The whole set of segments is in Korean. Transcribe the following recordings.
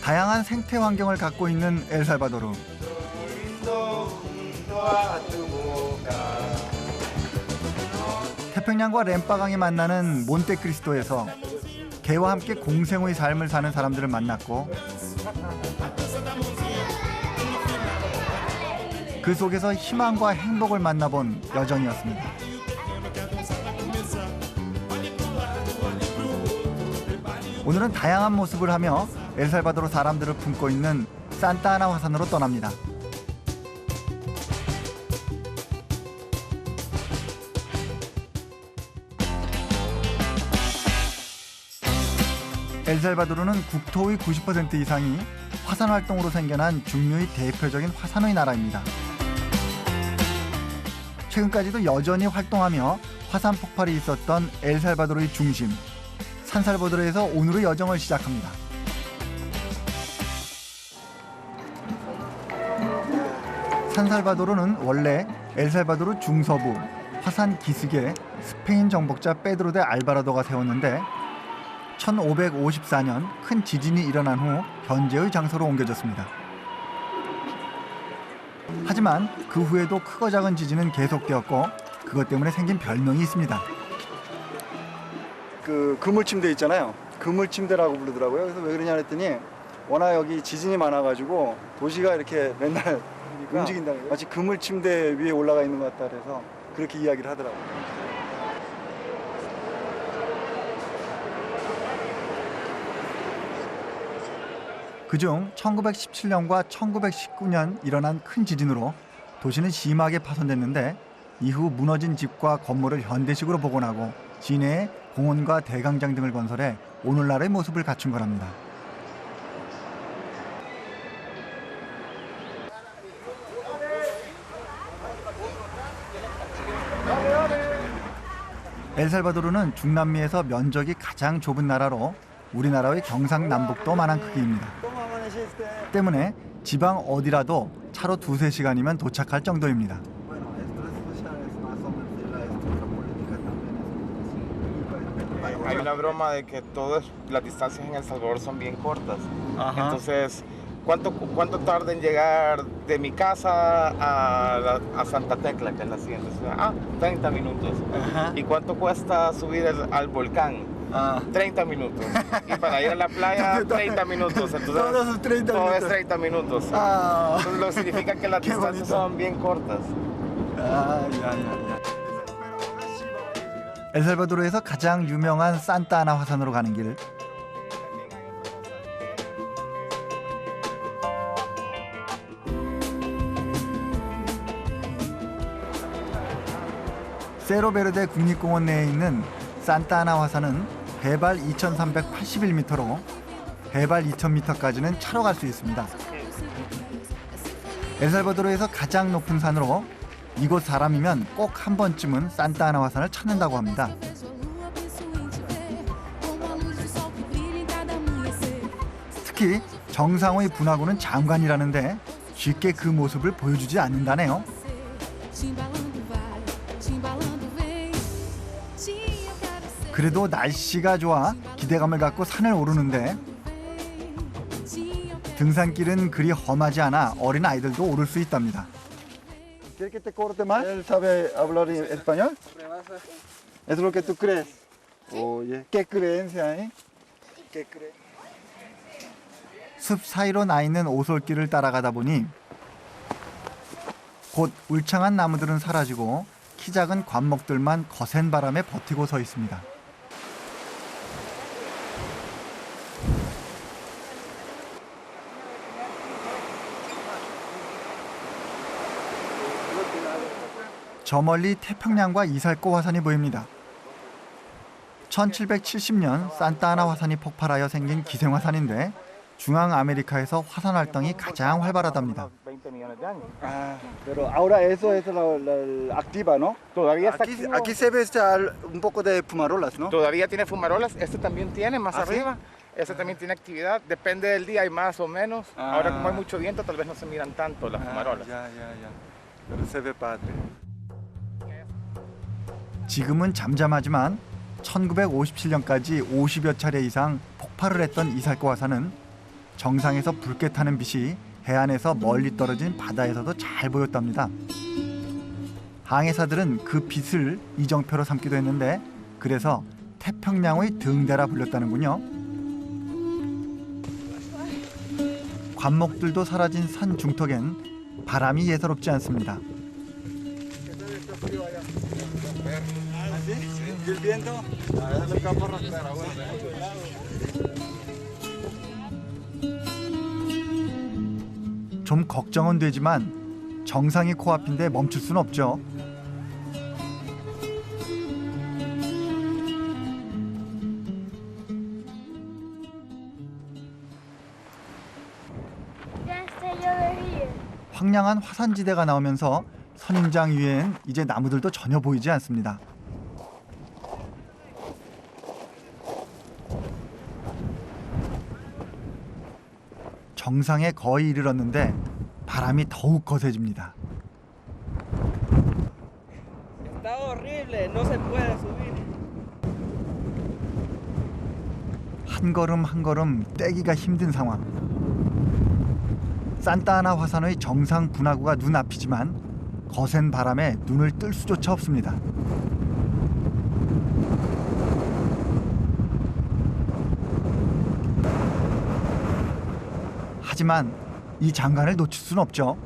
다양한 생태 환경을 갖고 있는 엘살바도르. 태평양과 램바강이 만나는 몬테크리스토에서 개와 함께 공생의 삶을 사는 사람들을 만났고 그 속에서 희망과 행복을 만나본 여정이었습니다. 오늘은 다양한 모습을 하며 엘살바도르 사람들을 품고 있는 산타아나 화산으로 떠납니다. 엘살바도르는 국토의 90% 이상이 화산 활동으로 생겨난 중류의 대표적인 화산의 나라입니다. 최근까지도 여전히 활동하며 화산 폭발이 있었던 엘살바도르의 중심, 산살바도르에서 오늘의 여정을 시작합니다. 산살바도르는 원래 엘살바도르 중서부 화산 기슭에 스페인 정복자 페드로 데 알바라도가 세웠는데 1554년 큰 지진이 일어난 후 현재의 장소로 옮겨졌습니다. 하지만 그 후에도 크고 작은 지진은 계속되었고 그것 때문에 생긴 별명이 있습니다. 그 그물침대 있잖아요. 그물침대라고 부르더라고요. 그래서 왜 그러냐 했더니 워낙 여기 지진이 많아가지고 도시가 이렇게 맨날 움직인다는 거예요. 마치 그물침대 위에 올라가 있는 것 같다 그래서 그렇게 이야기를 하더라고요. 그중 1917년과 1919년 일어난 큰 지진으로 도시는 심하게 파손됐는데 이후 무너진 집과 건물을 현대식으로 복원하고 시내에 공원과 대광장 등을 건설해 오늘날의 모습을 갖춘 거랍니다. 엘살바도르는 중남미에서 면적이 가장 좁은 나라로 우리나라의 경상남북도만한 크기입니다. 때문에 지방 어디라도 차로 2~3시간이면 도착할 정도입니다. Hay una broma de que todas las distancias en El Salvador son bien cortas. Ajá. Entonces, ¿cuánto tarda en llegar de mi casa a Santa Tecla, que es la siguiente ciudad? 30 minutos. Ajá. ¿Y cuánto cuesta subir al volcán? 30 minutos. Y para ir a la playa, 30 minutos. Entonces, todos 30 todo minutos. es 30 minutos. Ah. Entonces, lo que significa que las Qué distancias bonito. son bien cortas. 엘살바도르에서 가장 유명한 산타아나 화산으로 가는 길. 세로베르데 국립공원 내에 있는 산타아나 화산은 해발 2,381m로 해발 2,000m까지는 차로 갈 수 있습니다. 엘살바도르에서 가장 높은 산으로 이곳 사람이면 꼭 한 번쯤은 산타아나 화산을 찾는다고 합니다. 특히 정상의 분화구는 장관이라는데 쉽게 그 모습을 보여주지 않는다네요. 그래도 날씨가 좋아 기대감을 갖고 산을 오르는데 등산길은 그리 험하지 않아 어린 아이들도 오를 수 있답니다. ¿Quieres que te corte más? ¿Él sabe hablar español? ¿Es lo que tú crees? Oye, ¿qué creencia, eh? ¿Qué crees? 숲 사이로 나 있는 오솔길을 따라가다 보니 곧 울창한 나무들은 사라지고 키 작은 관목들만 거센 바람에 버티고 서 있습니다. 저 멀리 태평양과 이살코 화산이 보입니다. 1770년 산타아나 화산이 폭발하여 생긴 기생화산인데 중앙아메리카에서 화산 활동이 가장 활발하답니다. 20 millones de años. Ah, pero ahora eso es la activa, ¿no? Todavía está Aquí, activo. aquí se ve un poco de fumarolas, ¿no? Todavía tiene fumarolas, este también tiene más ¿Ah, sí? arriba. Este también tiene actividad, depende del día, hay más o menos. Ah. Ahora como hay mucho viento, tal vez no se miran tanto las fumarolas. Ya. Pero se ve padre. 지금은 잠잠하지만 1957년까지 50여 차례 이상 폭발을 했던 이살코 화산은 정상에서 붉게 타는 빛이 해안에서 멀리 떨어진 바다에서도 잘 보였답니다. 항해사들은 그 빛을 이정표로 삼기도 했는데 그래서 태평양의 등대라 불렸다는군요. 관목들도 사라진 산 중턱엔 바람이 예사롭지 않습니다. 좀 걱정은 되지만 정상이 코앞인데 멈출 수는 없죠. 황량한 화산지대가 나오면서 선인장 위엔 이제 나무들도 전혀 보이지 않습니다. 정상에 거의 이르렀는데 바람이 더욱 거세집니다. Está horrible, no se puede subir. 한 걸음 한 걸음 떼기가 힘든 상황. 산타아나 화산의 정상 분화구가 눈앞이지만 거센 바람에 눈을 뜰 수조차 없습니다. 하지만 이 장관을 놓칠 수는 없죠.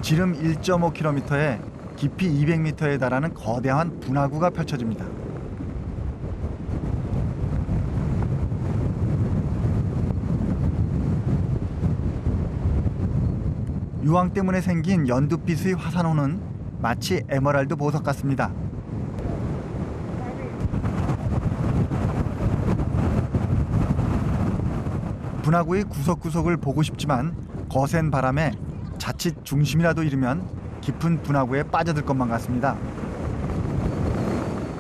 지름 1.5km에 깊이 200m에 달하는 거대한 분화구가 펼쳐집니다. 유황 때문에 생긴 연두빛의 화산호는 마치 에메랄드 보석 같습니다. 분화구의 구석구석을 보고 싶지만 거센 바람에 자칫 중심이라도 잃으면 깊은 분화구에 빠져들 것만 같습니다.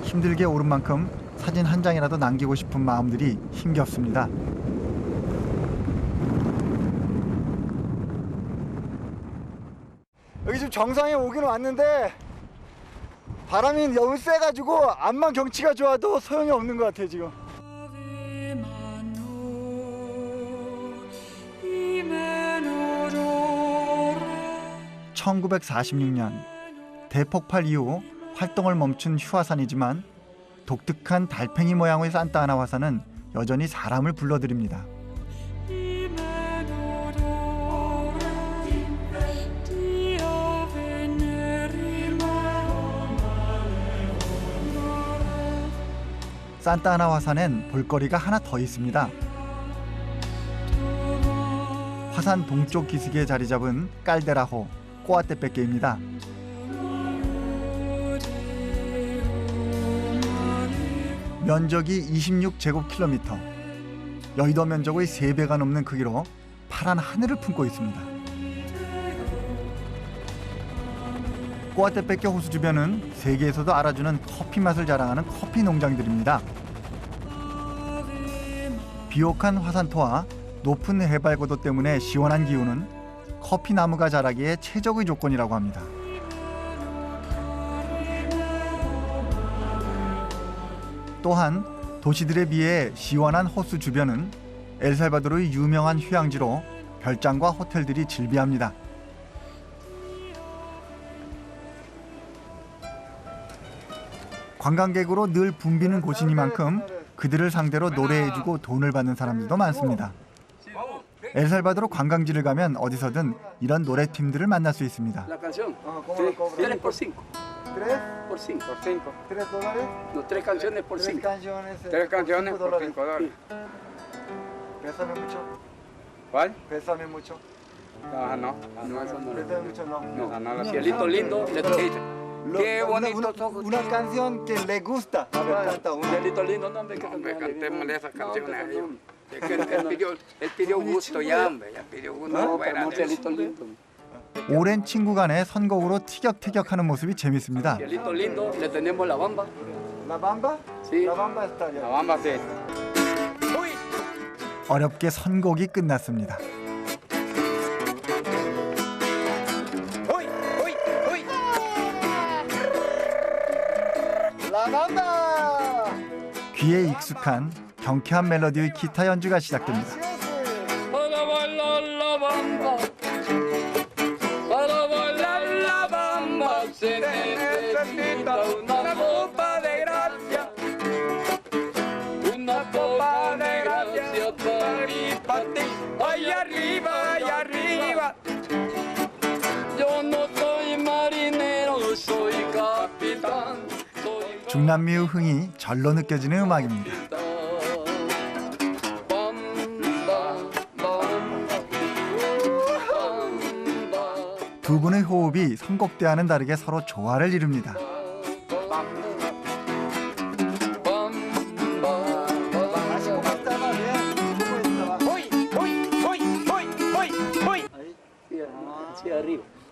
힘들게 오른 만큼 사진 한 장이라도 남기고 싶은 마음들이 힘겹습니다. 여기 지금 정상에 오긴 왔는데 바람이 너무 세가지고 암만 경치가 좋아도 소용이 없는 것 같아요 지금. 1946년 대폭발 이후 활동을 멈춘 휴화산이지만 독특한 달팽이 모양의 산타아나 화산은 여전히 사람을 불러들입니다. 산타아나 화산엔 볼거리가 하나 더 있습니다. 화산 동쪽 기슭에 자리 잡은 깔데라호 꼬아테페케입니다. 면적이 26제곱킬로미터, 여의도 면적의 3배가 넘는 크기로 파란 하늘을 품고 있습니다. 꼬아테페케 호수 주변은 세계에서도 알아주는 커피 맛을 자랑하는 커피 농장들입니다. 비옥한 화산토와 높은 해발 고도 때문에 시원한 기후는 커피 나무가 자라기에 최적의 조건이라고 합니다. 또한 도시들에 비해 시원한 호수 주변은 엘살바도르의 유명한 휴양지로 별장과 호텔들이 즐비합니다. 관광객으로 늘 붐비는 곳이니만큼 그들을 상대로 노래해주고 돈을 받는 사람들도 많습니다. 엘살바도르 관광지를 가면 어디서든 이런 노래팀들을 만날 수 있습니다. La canción. ¿Cómo cobran? 3 por 5. ¿Tres? Por 5. $3? No, 3 canciones por Tres 5. canciones. Tres canciones por $5. $5. Pésame mucho. ¿Cuál? Pésame mucho. Ah, no. No, eso no. Pésame mucho, no. No, no la Cielito lindo, le toqué. Qué bonitos ojos. Una canción que le gusta. A ver, canta una. Cielito lindo, no, hombre, que Hombre, cantémosle esas canciones a ellos. Es que él pidió gusto ya, hombre. Ya pidió gusto. No, fuera pero no de cielito eso. lindo. 오랜 친구 간의 선곡으로 티격태격하는 모습이 재밌습니다. Cielito lindo, le tenemos la bamba. ¿La bamba? Sí. La bamba está La ya. bamba sí. 어렵게 선곡이 끝났습니다. ¡Uy! ¡Uy! ¡Uy! La bamba. 귀에 익숙한 경쾌한 멜로디의 기타 연주가 시작됩니다. Para bailar la bamba, para bailar la bamba se necesita una copa de gracia, una copa de gracia para mí, para ti. Allá arriba, allá arriba. Yo no soy marinero, soy capitán. Soy 중남미의 흥이 절로 느껴지는 음악입니다. 두 분의 호흡이 선곡대와는 다르게 서로 조화를 이룹니다.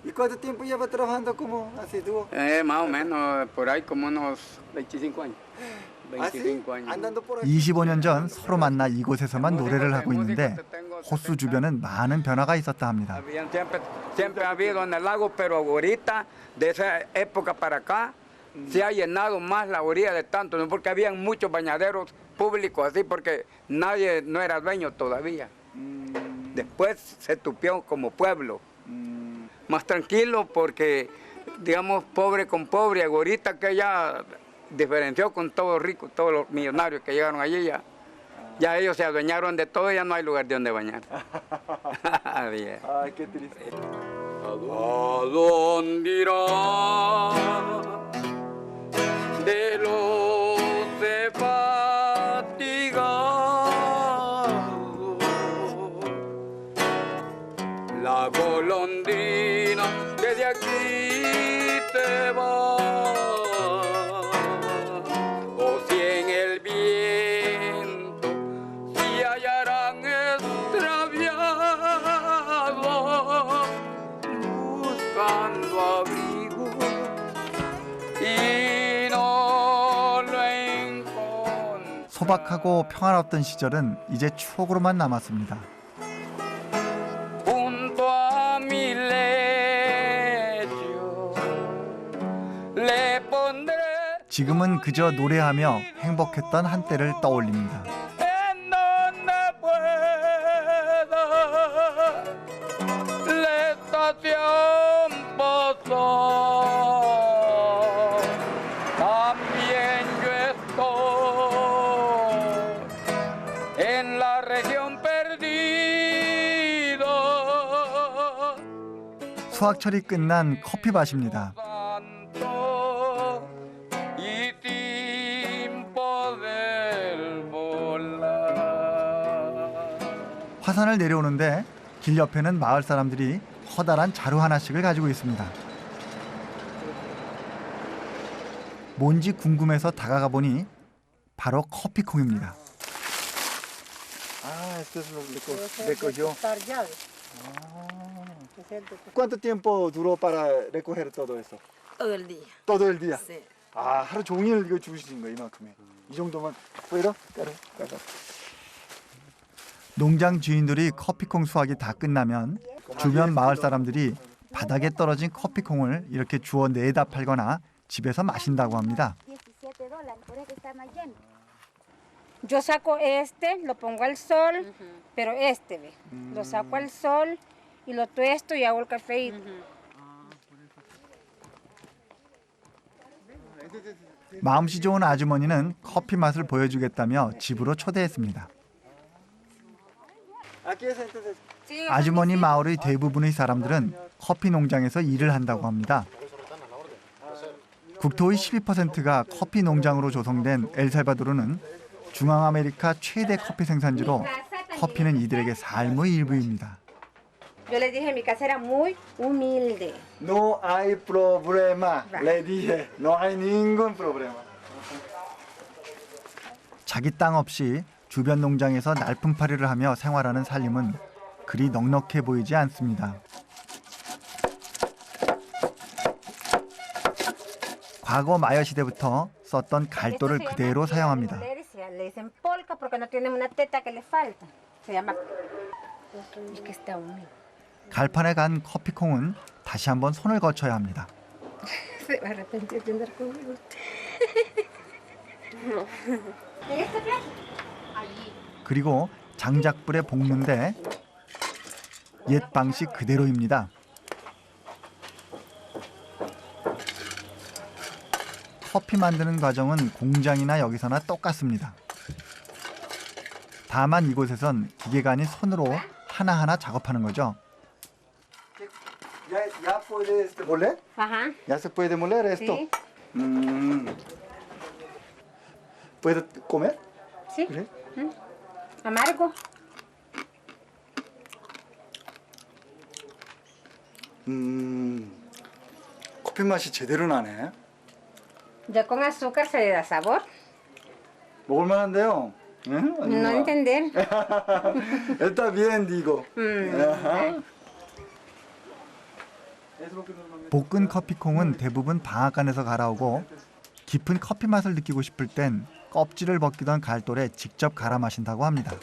¿Y cuánto tiempo lleva trabajando como así dúo? Más o menos por ahí como unos 25 años. Así, 25 años. andando por aquí. 25년 전 서로 만나 이곳에서만 노래를 하고 있는데 호수 주변은 많은 변화가 있었다 합니다. Siempre ha habido en el lago, pero ahorita, de esa época para acá, se ha llenado más la orilla de tanto, ¿no? Porque habían muchos bañaderos públicos así, porque nadie no era dueño todavía. Después se tupió como pueblo. Más tranquilo porque, digamos, pobre con pobre, ahorita que ya diferenció con todos los ricos, todos los millonarios que llegaron allí, ya ellos se adueñaron de todo, ya no hay lugar de donde bañar. Bien. Ay, qué triste. ¿A dónde irá de los de fatigado la golondrina que de aquí te va? O si en el viento si hallarán extraviado buscando abrigo y no lo encontrarán. 소박하고 평화롭던 시절은 이제 추억으로만 남았습니다. Junto a mi lecho le pondré 지금은 그저 노래하며 행복했던 한때를 떠올립니다. en donde pueda la estación pasó. También yo estoy en la región perdida. 수확철이 끝난 커피 밭입니다. Santo, y sin poder volar. 화산을 내려오는데 길 옆에는 마을 사람들이 커다란 자루 하나씩을 가지고 있습니다. 뭔지 궁금해서 다가가 보니 바로 커피콩입니다. Ah, esto es lo que recogió. ¿Cuánto tiempo duró para recoger todo eso? Todo el día. Todo el día. Sí. 아, 하루 종일 이거 주우신 거예요, 이만큼에. 이 정도만. 보이러? 까르. 농장 주인들이 커피콩 수확이 다 끝나면 주변 마을 사람들이 바닥에 떨어진 커피콩을 이렇게 주워 내다 팔거나 집에서 마신다고 합니다. $17 por este está más lleno. Yo saco este, lo pongo al sol, pero este, ve. Lo saco al sol y lo tuesto y hago el café. 마음씨 좋은 아주머니는 커피 맛을 보여주겠다며 집으로 초대했습니다. Aquí es entonces. 아주머니 마을의 대부분의 사람들은 커피 농장에서 일을 한다고 합니다. 국토의 12%가 커피 농장으로 조성된 엘살바도르는 중앙아메리카 최대 커피 생산지로 커피는 이들에게 삶의 일부입니다. Yo les dije, mi casa era muy humilde. No hay problema. Le dije, no hay ningún problema. 자기 땅 없이 주변 농장에서 날품팔이를 하며 생활하는 살림은 그리 넉넉해 보이지 않습니다. 과거 마여 시대부터 썼던 갈도를 그대로 사용합니다. Le dicen polka porque no tienen una teta que le falta. Se llama. Es que está húmedo. 갈판에 간 커피콩은 다시 한번 손을 거쳐야 합니다. Se va a arrepentir de andar conmigo. ¿En este plato? Allí. 그리고 장작불에 볶는데 옛 방식 그대로입니다. 커피 만드는 과정은 공장이나 여기서나 똑같습니다. 다만 이곳에선 기계가 아닌 손으로 하나하나 작업하는 거죠. ¿Ya puedes moler? Ajá. ¿Ya se puede moler esto? Sí. ¿Puedes comer? Sí. 그래? Amargo. 커피 맛이 제대로 나네. Ya con azúcar se le da sabor. 먹을만한데요. 응? No entender. Está bien, digo. Ajá. 볶은 커피콩은 대부분 방앗간에서 갈아오고 깊은 커피 맛을 느끼고 싶을 땐 껍질을 벗기던 갈돌에 직접 갈아 마신다고 합니다.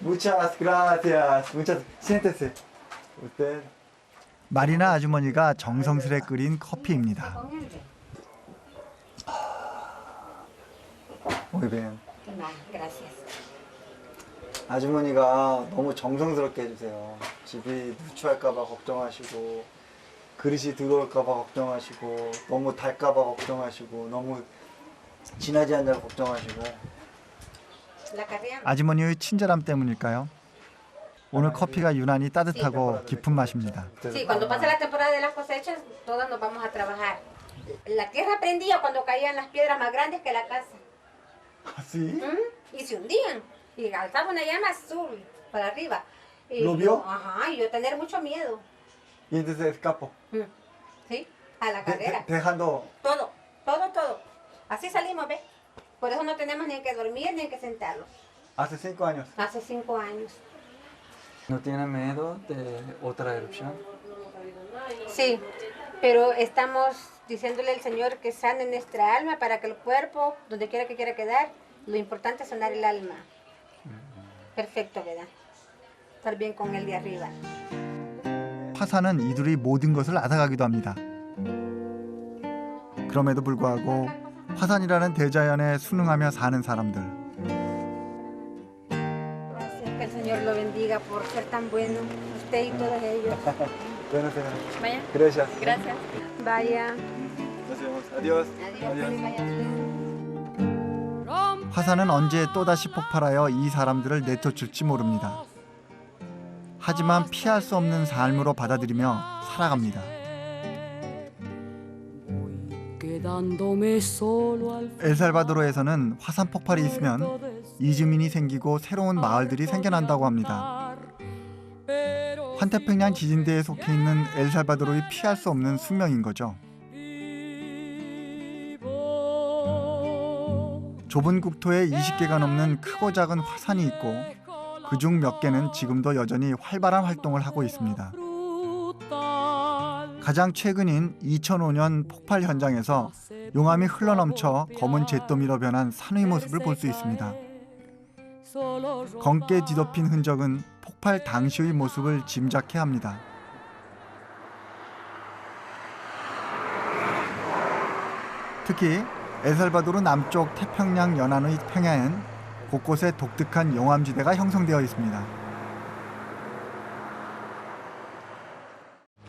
Muchas gracias. Muchas. Siéntese. Usted. 마리나 아주머니가 정성스레 끓인 커피입니다. Muy bien. Gracias. 아주머니가 너무 정성스럽게 해주세요. 집이 누추할까봐 걱정하시고 그릇이 더러울까봐 걱정하시고 너무 달까봐 걱정하시고 너무 진하지 않냐고 걱정하시고. La carrera. 아주머니의 친절함 때문일까요? 오늘 커피가 유난히 따뜻하고 깊은 맛입니다. Sí, cuando pasa la temporada de las cosechas, todas nos vamos a trabajar. La tierra prendía cuando caían las piedras más grandes que la casa. ¿Sí? Y se hundían. Y alzaba una llama azul para arriba. Y ¿Lo vio? Ajá, y yo tener mucho miedo. Y entonces escapó. ¿Sí? A la carrera. Dejando. Todo, todo, todo. Así salimos, ¿ves? Por eso no tenemos ni que dormir ni que sentarnos. Hace 5 años. Hace 5 años. ¿No tiene miedo de otra erupción? Sí, pero estamos diciéndole al Señor que sane nuestra alma para que el cuerpo, donde quiera que quiera quedar, lo importante es sanar el alma. Perfecto, ¿verdad? Estar bien con el de arriba. 화산은 이들이 모든 것을 앗아가기도 합니다. 그럼에도 불구하고 화산이라는 대자연에 순응하며 사는 사람들. Gracias, que el Señor lo bendiga por ser tan bueno, usted y todos ellos. Bueno, señora. Vaya. Gracias. Gracias. Vaya. Nos vemos. Adiós. Adiós. Vaya. 화산은 언제 또다시 폭발하여 이 사람들을 내쫓을지 모릅니다. 하지만 피할 수 없는 삶으로 받아들이며 살아갑니다. 엘살바도르에서는 화산 폭발이 있으면 이주민이 생기고 새로운 마을들이 생겨난다고 합니다. 환태평양 지진대에 속해 있는 엘살바도르의 피할 수 없는 숙명인 거죠. 좁은 국토에 20개가 넘는 크고 작은 화산이 있고 그중 몇 개는 지금도 여전히 활발한 활동을 하고 있습니다. 가장 최근인 2005년 폭발 현장에서 용암이 흘러넘쳐 검은 잿더미로 변한 산의 모습을 볼 수 있습니다. 검게 뒤덮인 흔적은 폭발 당시의 모습을 짐작케 합니다. 특히 엘살바도르 남쪽 태평양 연안의 평야엔 곳곳에 독특한 용암지대가 형성되어 있습니다.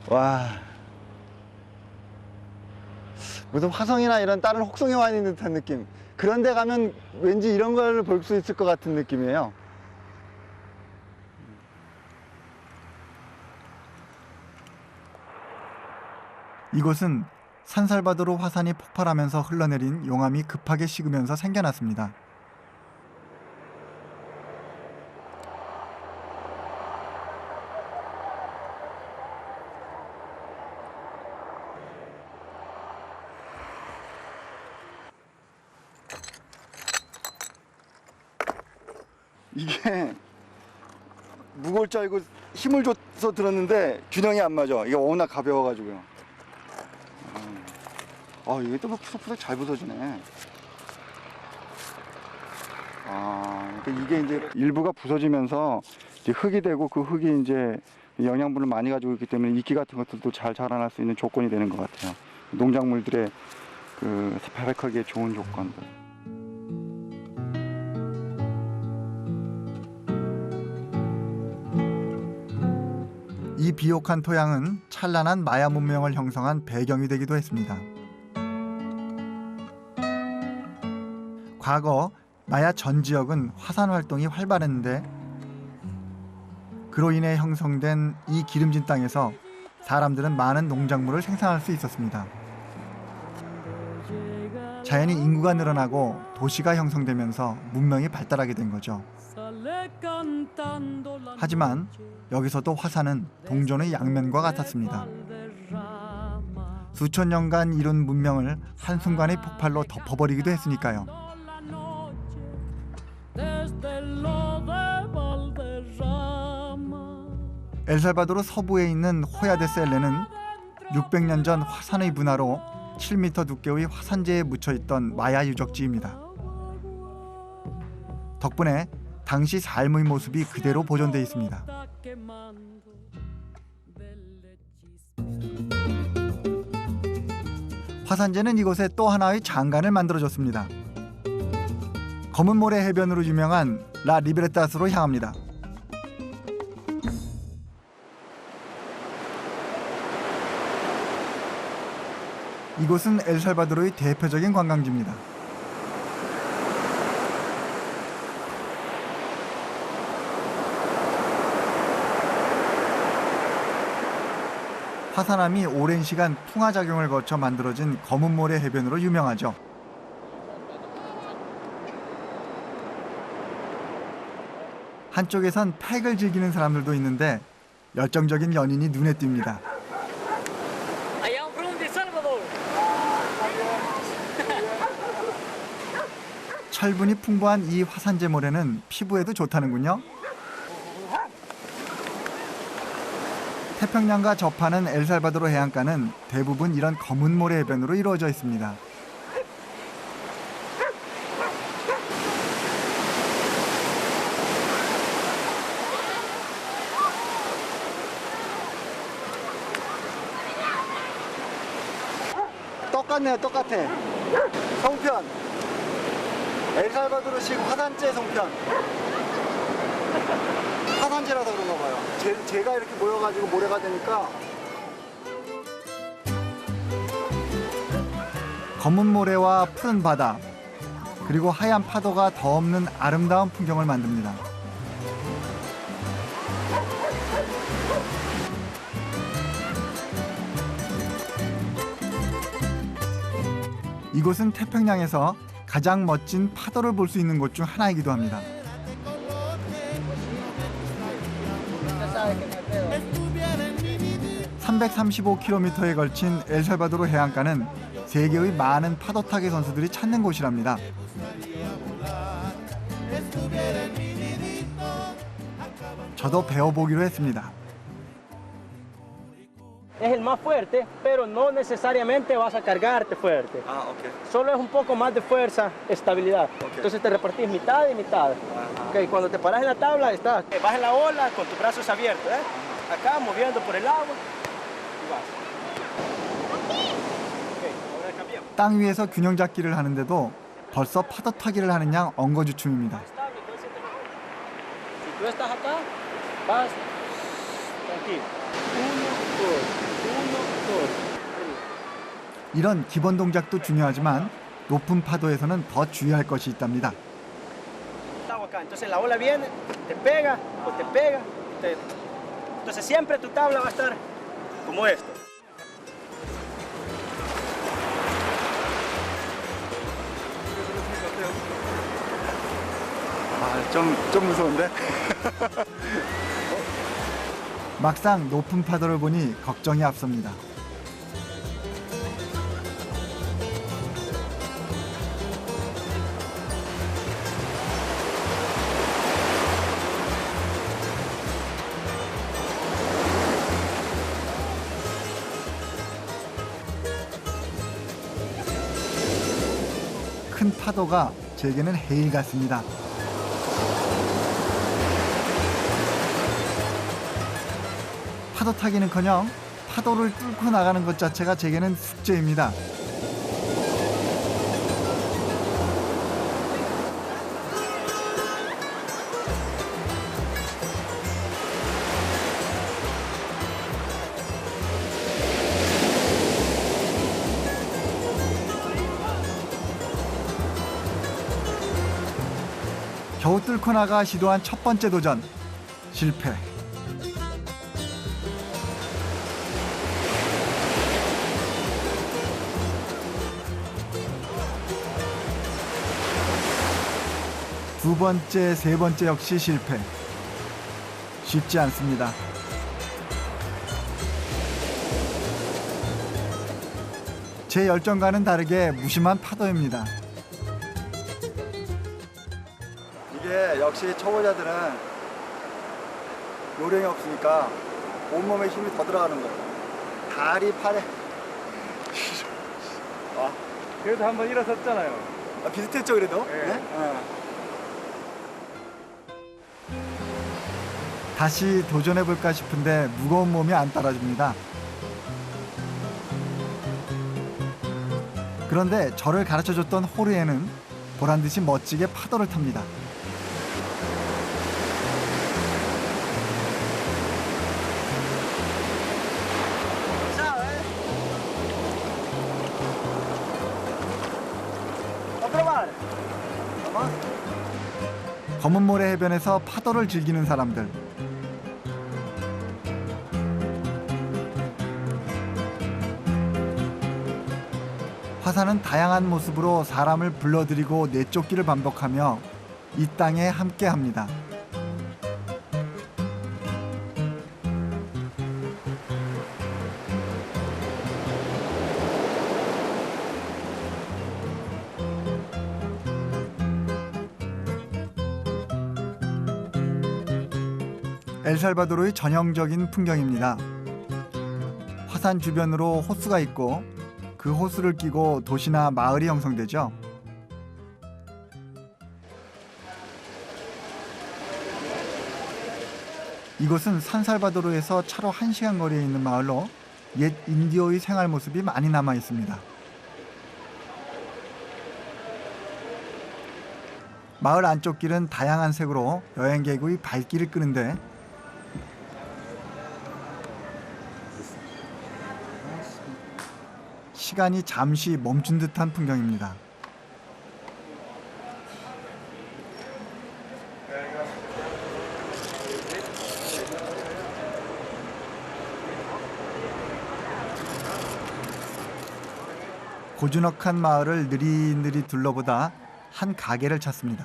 와. 무슨 화성이나 이런 다른 혹성에 와 있는 듯한 느낌. 그런 데 가면 왠지 이런 걸 볼 수 있을 것 같은 느낌이에요. 이곳은 산살바도르 화산이 폭발하면서 흘러내린 용암이 급하게 식으면서 생겨났습니다. 이게 무거울 줄 알고 힘을 줘서 들었는데 균형이 안 맞아. 이게 워낙 가벼워가지고요. 이게 또 푸석푸석 잘 부서지네. 그러니까 이게 이제 일부가 부서지면서 이제 흙이 되고 그 흙이 이제 영양분을 많이 가지고 있기 때문에 이끼 같은 것들도 잘 자라날 수 있는 조건이 되는 것 같아요. 농작물들의 그 발육하기에 좋은 조건들. 이 비옥한 토양은 찬란한 마야 문명을 형성한 배경이 되기도 했습니다. 과거 마야 전 지역은 화산 활동이 활발했는데 그로 인해 형성된 이 기름진 땅에서 사람들은 많은 농작물을 생산할 수 있었습니다. 자연히 인구가 늘어나고 도시가 형성되면서 문명이 발달하게 된 거죠. 하지만 여기서도 화산은 동전의 양면과 같았습니다. 수천 년간 이룬 문명을 한순간의 폭발로 덮어버리기도 했으니까요. 엘살바도르 서부에 있는 호야데셀레는 600년 전 화산의 분화로 7m 두께의 화산재에 묻혀있던 마야 유적지입니다. 덕분에 당시 삶의 모습이 그대로 보존돼 있습니다. 화산재는 이곳에 또 하나의 장관을 만들어줬습니다. 검은 모래 해변으로 유명한 라 리베르타스로 향합니다. 이곳은 엘살바도르의 대표적인 관광지입니다. 화산암이 오랜 시간 풍화작용을 거쳐 만들어진 검은 모래 해변으로 유명하죠. 한쪽에선 팩을 즐기는 사람들도 있는데 열정적인 연인이 눈에 띕니다. 철분이 풍부한 이 화산재 모래는 피부에도 좋다는군요. 태평양과 접하는 엘살바도르 해안가는 대부분 이런 검은 모래 해변으로 이루어져 있습니다. 똑같네요, 똑같아. 송편. 엘살바도르식 화산재 송편. 화산재라서 그런가 봐요. 재가 이렇게 모여가지고 모래가 되니까. 검은 모래와 푸른 바다, 그리고 하얀 파도가 더 없는 아름다운 풍경을 만듭니다. 이곳은 태평양에서 가장 멋진 파도를 볼 수 있는 곳 중 하나이기도 합니다. (335km에) 걸친 엘살바도르 해안가는 세계의 많은 파도타기 선수들이 찾는 곳이랍니다. 저도 배워보기로 했습니다. Es el más fuerte, pero no necesariamente vas a cargarte fuerte. 아, 오케이. Solo es un poco más de fuerza, estabilidad. Entonces te repartís mitad y mitad. Okay, cuando te paras en la tabla, estás. Vas en la ola con tus brazos abiertos, ¿eh? Acá moviendo por el agua y vas. Okay, ahora cambiamos. 땅 위에서 균형 잡기를 하는데도 벌써 파도 타기를 하는 양 엉거주춤입니다. Si tú estás acá, vas tranquilo. Uno, dos. 이런 기본 동작도 중요하지만 높은 파도에서는 더 주의할 것이 있답니다. Entonces la ola viene, te pega o te pega. Entonces siempre tu tabla va a estar como esto. 아, 좀 무서운데? 막상 높은 파도를 보니 걱정이 앞섭니다. 큰 파도가 제게는 해일 같습니다. 파도 타기는커녕 파도를 뚫고 나가는 것 자체가 제게는 숙제입니다. 겨우 뚫고 나가 시도한 첫 번째 도전 실패. 두 번째, 세 번째 역시 실패. 쉽지 않습니다. 제 열정과는 다르게 무심한 파도입니다. 이게 역시 초보자들은 요령이 없으니까 온몸에 힘이 더 들어가는 거예요. 다리, 팔에. 그래도 한번 일어섰잖아요. 비슷했죠 그래도? 네. 다시 도전해볼까 싶은데 무거운 몸이 안 따라줍니다. 그런데 저를 가르쳐줬던 호르에는 보란듯이 멋지게 파도를 탑니다. 검은 모래 해변에서 파도를 즐기는 사람들. 화산은 다양한 모습으로 사람을 불러들이고 내쫓기를 반복하며 이 땅에 함께합니다. 엘살바도르의 전형적인 풍경입니다. 화산 주변으로 호수가 있고 그 호수를 끼고 도시나 마을이 형성되죠. 이곳은 산살바도르에서 차로 1시간 거리에 있는 마을로 옛 인디오의 생활 모습이 많이 남아 있습니다. 마을 안쪽 길은 다양한 색으로 여행객의 발길을 끄는데 시간이 잠시 멈춘 듯한 풍경입니다. 고즈넉한 마을을 느릿느릿 둘러보다 한 가게를 찾습니다.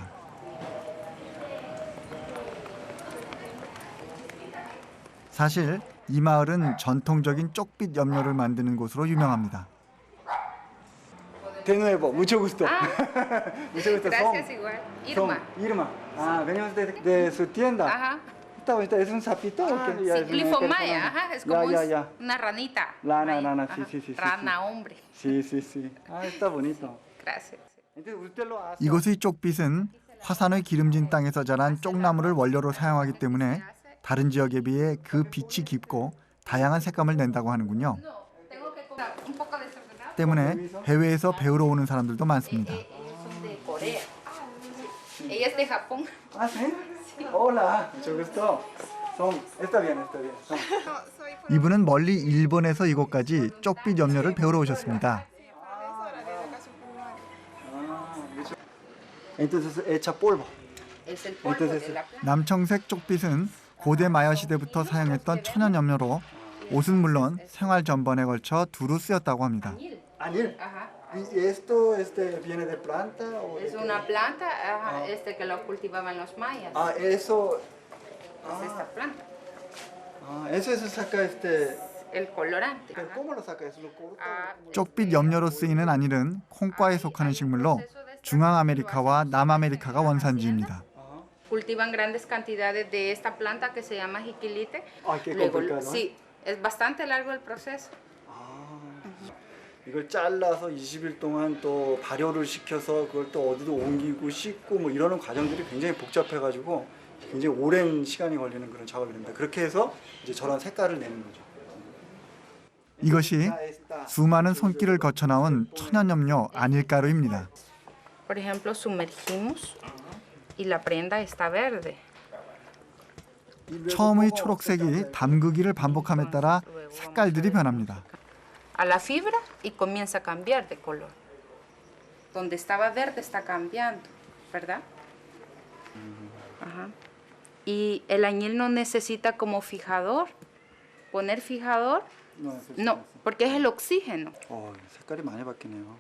사실 이 마을은 전통적인 쪽빛 염료를 만드는 곳으로 유명합니다. De nuevo, mucho gusto. Mucho gusto. Gracias igual. Irma. Irma. Venimos de su tienda. Ajá. Está bonito. ¿Es un sapito? o qué? Sí, glifomaya, ajá, es como ya. una ranita. Lana, Ajá. sí. Rana, hombre. Sí. Está bonito. Gracias. Entonces usted lo hace. 이곳의 쪽빛은 화산의 기름진 땅에서 자란 쪽나무를 원료로 사용하기 때문에 다른 지역에 비해 그 빛이 깊고 다양한 색감을 낸다고 하는군요. 때문에 해외에서 배우러 오는 사람들도 많습니다. Ella es de Japón. Ah, sí. Hola, mucho gusto. Está bien. 이분은 멀리 일본에서 이곳까지 쪽빛 염료를 배우러 오셨습니다. Entonces echa polvo. Es el polvo de la 남청색 쪽빛은 고대 마야 시대부터 사용했던 천연 염료로 옷은 물론 생활 전반에 걸쳐 두루 쓰였다고 합니다. Anil. Ajá. ¿Y esto viene de planta? O Es una planta que lo cultivaban los mayas. Eso. Es esta planta. Eso se saca El colorante. ¿Pero cómo lo saca? ¿Eso lo corta? 쪽빛 염료로 쓰이는 안일은 콩과에 속하는 식물로 중앙아메리카와 남아메리카가 원산지입니다. Cultivan grandes cantidades de esta planta que se llama jiquilite. Ay, qué Luego, complicado. sí, es bastante largo el proceso. 이걸 잘라서 20일 동안 또 발효를 시켜서 그걸 또 어디도 옮기고 씻고 뭐 이러는 과정들이 굉장히 복잡해가지고 굉장히 오랜 시간이 걸리는 그런 작업입니다. 그렇게 해서 이제 저런 색깔을 내는 거죠. 이것이 수많은 손길을 거쳐 나온 천연염료 아닐가루입니다. Por ejemplo, sumergimos y la prenda está verde. 처음의 초록색이 담그기를 반복함에 따라 색깔들이 변합니다. A la fibra y comienza a cambiar de color. Donde estaba verde está cambiando, ¿verdad? Ajá. Y el añil no necesita como fijador, poner fijador, no, porque es el oxígeno. 색깔이 많이 바뀌네요.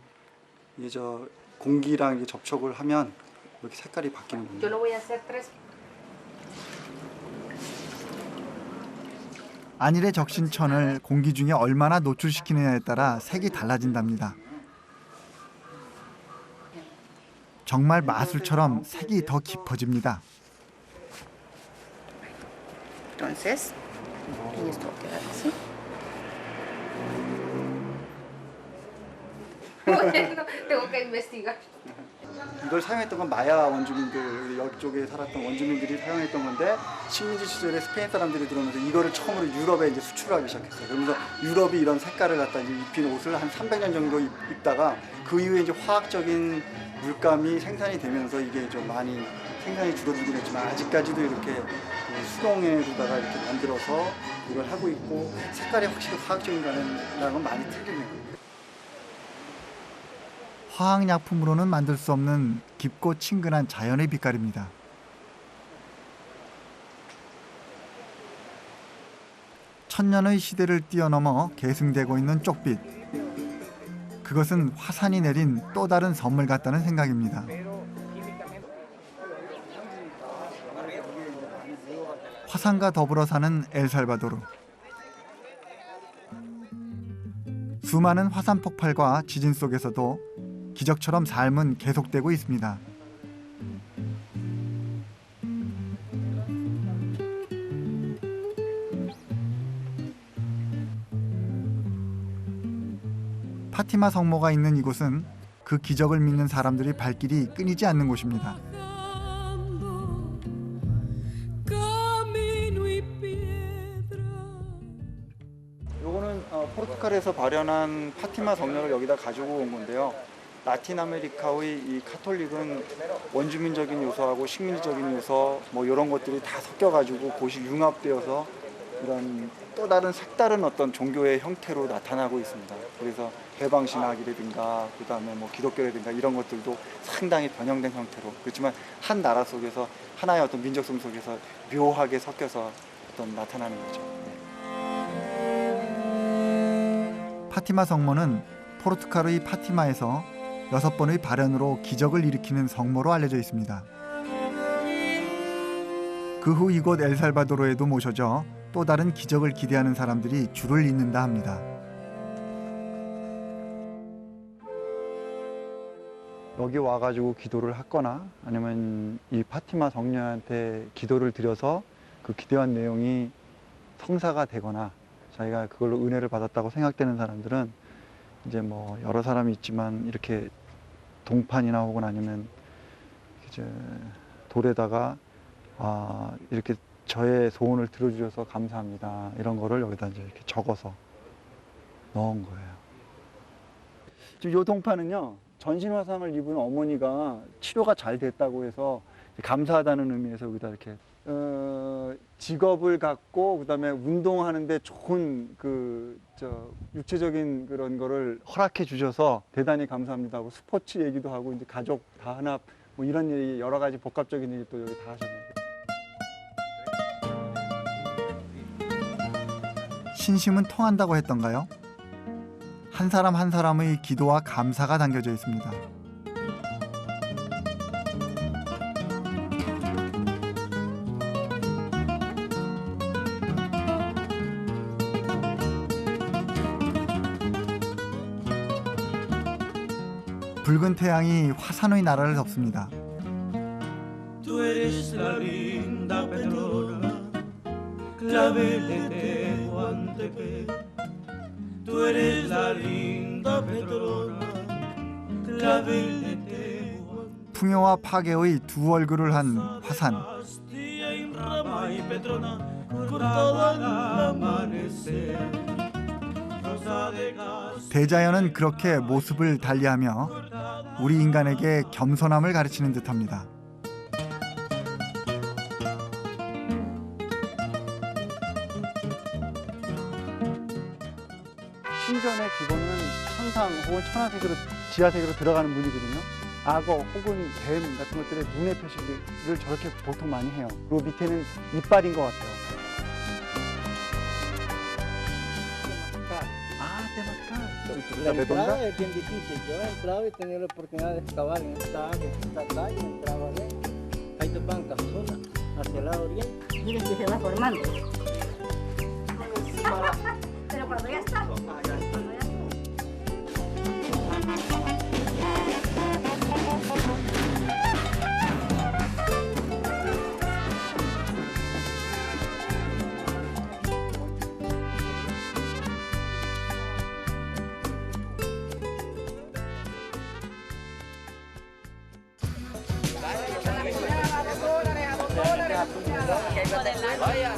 이게 저 공기랑 이게 접촉을 하면 이렇게 색깔이 바뀌는 Yo 거예요. lo voy a hacer 3. 안일의 적신 천을 공기 중에 얼마나 노출시키느냐에 따라 색이 달라진답니다. 정말 마술처럼 색이 더 깊어집니다. Entonces, y esto va a quedar así. Bueno, tengo que investigar. 이걸 사용했던 건 마야 원주민들, 여기 쪽에 살았던 원주민들이 사용했던 건데 식민지 시절에 스페인 사람들이 들어오면서 이거를 처음으로 유럽에 이제 수출하기 시작했어요. 그러면서 유럽이 이런 색깔을 갖다 이제 입힌 옷을 한 300년 정도 입다가 그 이후에 이제 화학적인 물감이 생산이 되면서 이게 좀 많이 생산이 줄어들긴 했지만 아직까지도 이렇게 수동에다가 이렇게 만들어서 이걸 하고 있고 색깔이 확실히 화학적인 거는 건 많이 틀리네요. 화학약품으로는 만들 수 없는 깊고 친근한 자연의 빛깔입니다. 천년의 시대를 뛰어넘어 계승되고 있는 쪽빛. 그것은 화산이 내린 또 다른 선물 같다는 생각입니다. 화산과 더불어 사는 엘살바도르. 수많은 화산 폭발과 지진 속에서도 기적처럼 삶은 계속되고 있습니다. 파티마 성모가 있는 이곳은 그 기적을 믿는 사람들의 발길이 끊이지 않는 곳입니다. 요거는 포르투갈에서 발현한 파티마 성녀를 여기다 가지고 온 건데요. 라틴 아메리카의 이 카톨릭은 원주민적인 요소하고 식민지적인 요소 뭐 이런 것들이 다 섞여가지고 곳이 융합되어서 이런 또 다른 색다른 어떤 종교의 형태로 나타나고 있습니다. 그래서 해방신학이라든가 그다음에 뭐 기독교라든가 이런 것들도 상당히 변형된 형태로 그렇지만 한 나라 속에서 하나의 어떤 민족성 속에서 묘하게 섞여서 어떤 나타나는 거죠. 파티마 성모는 포르투갈의 파티마에서 6번의 발현으로 기적을 일으키는 성모로 알려져 있습니다. 그 후 이곳 엘살바도르에도 모셔져 또 다른 기적을 기대하는 사람들이 줄을 잇는다 합니다. 여기 와가지고 기도를 하거나 아니면 이 파티마 성녀한테 기도를 드려서 그 기도한 내용이 성사가 되거나 자기가 그걸로 은혜를 받았다고 생각되는 사람들은 이제 뭐 여러 사람이 있지만 이렇게 동판이나 혹은 아니면 이제 돌에다가 이렇게 저의 소원을 들어주셔서 감사합니다 이런 거를 여기다 이제 이렇게 적어서 넣은 거예요. 지금 이 동판은요 전신 화상을 입은 어머니가 치료가 잘 됐다고 해서 감사하다는 의미에서 여기다 이렇게 직업을 갖고 그다음에 운동하는데 좋은 육체적인 그런 거를 허락해 주셔서 대단히 감사합니다 하고 스포츠 얘기도 하고 이제 가족 다 하나 뭐 이런 얘기 여러 가지 복합적인 얘기 또 여기 다 하셨네요. 신심은 통한다고 했던가요? 한 사람 한 사람의 기도와 감사가 담겨져 있습니다. 붉은 태양이 화산의 나라를 덮습니다. 풍요와 파괴의 두 얼굴을 한 화산. 대자연은 그렇게 모습을 달리하며 우리 인간에게 겸손함을 가르치는 듯합니다. 신전의 기본은 천상 혹은 천하세계로 지하세계로 들어가는 문이거든요. 악어 혹은 뱀 같은 것들의 눈의 표시를 저렇게 보통 많이 해요. 그리고 밑에는 이빨인 것 같아요. La entrada es bien difícil. Yo he entrado y he tenido la oportunidad de excavar en esta área, en esta calle, entraba adentro. Hay dos bancas, una hacia el lado oriente. Miren que se va formando. Pero cuando ya está. Vaya.